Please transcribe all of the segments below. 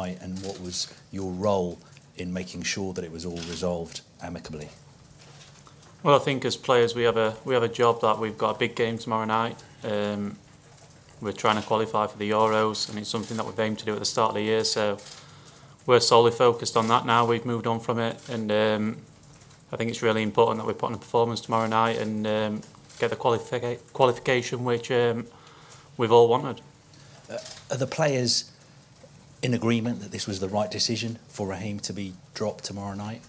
And what was your role in making sure that it was all resolved amicably? Well, I think as players we have a job that we've got a big game tomorrow night. We're trying to qualify for the Euros, and it's something that we've aimed to do at the start of the year. So we're solely focused on that now. We've moved on from it, and I think it's really important that we put on a performance tomorrow night and get the qualification which we've all wanted. Are the players in agreement that this was the right decision for Raheem to be dropped tomorrow night?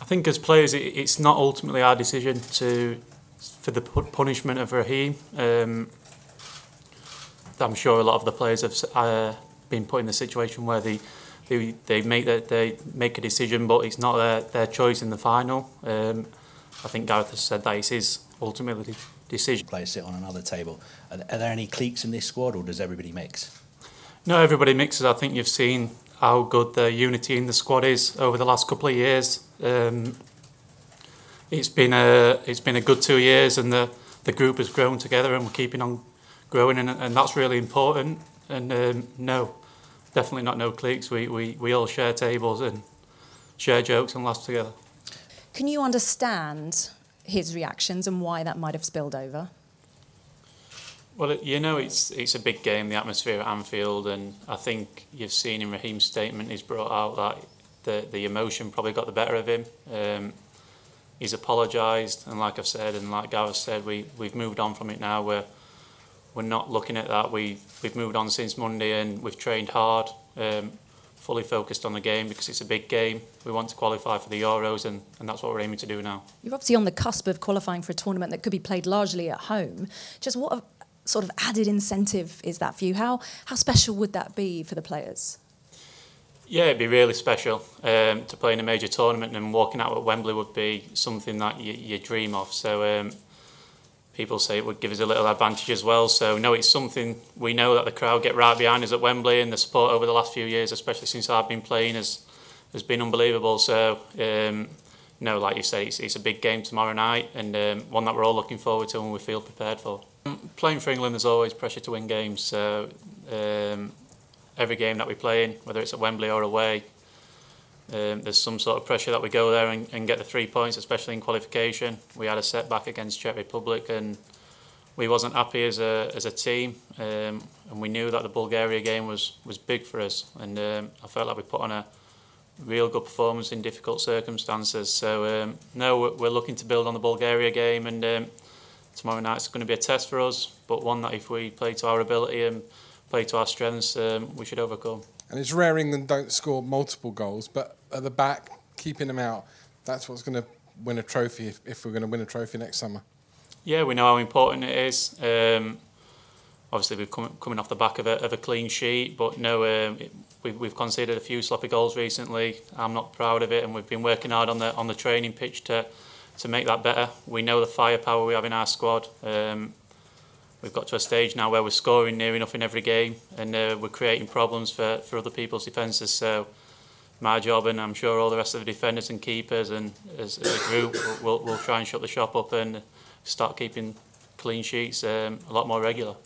I think as players, it's not ultimately our decision for the punishment of Raheem. I'm sure a lot of the players have been put in the situation where they make a decision, but it's not their choice in the final. I think Gareth has said that it's his ultimately decision. Players sit on another table. Are there any cliques in this squad, or does everybody mix? No, everybody mixes. I think you've seen how good the unity in the squad is over the last couple of years. It's been a good 2 years, and the group has grown together, and we're keeping on growing, and that's really important. And no, definitely not no cliques. We all share tables and share jokes and laughs together. Can you understand his reactions and why that might have spilled over? Well, you know, it's a big game, the atmosphere at Anfield, and I think you've seen in Raheem's statement he's brought out that the emotion probably got the better of him. He's apologised, and like I've said, and like Gareth said, we've moved on from it now. We're not looking at that. We've moved on since Monday, and we've trained hard, fully focused on the game because it's a big game. We want to qualify for the Euros, and that's what we're aiming to do now. You're obviously on the cusp of qualifying for a tournament that could be played largely at home. Just what sort of added incentive is that for you? How special would that be for the players? Yeah, it'd be really special to play in a major tournament, and walking out at Wembley would be something that you dream of. So people say it would give us a little advantage as well. So no, it's something we know that the crowd get right behind us at Wembley, and the support over the last few years, especially since I've been playing, has been unbelievable. So no, like you say, it's a big game tomorrow night, and one that we're all looking forward to and we feel prepared for. Playing for England, there's always pressure to win games. So every game that we play in, whether it's at Wembley or away, there's some sort of pressure that we go there and get the 3 points, especially in qualification. We had a setback against Czech Republic, and we wasn't happy as a team, and we knew that the Bulgaria game was big for us, and I felt like we put on a real good performance in difficult circumstances. So no, we're looking to build on the Bulgaria game, and tomorrow night's going to be a test for us, but one that if we play to our ability and play to our strengths, we should overcome. And it's rare England don't score multiple goals, but at the back, keeping them out, that's what's going to win a trophy if we're going to win a trophy next summer. Yeah, we know how important it is. Obviously, we're coming off the back of a clean sheet, but no, we've conceded a few sloppy goals recently. I'm not proud of it, and we've been working hard on the training pitch to make that better. We know the firepower we have in our squad. We've got to a stage now where we're scoring near enough in every game, and we're creating problems for other people's defences. So my job, and I'm sure all the rest of the defenders and keepers, and as a group, we'll try and shut the shop up and start keeping clean sheets a lot more regular.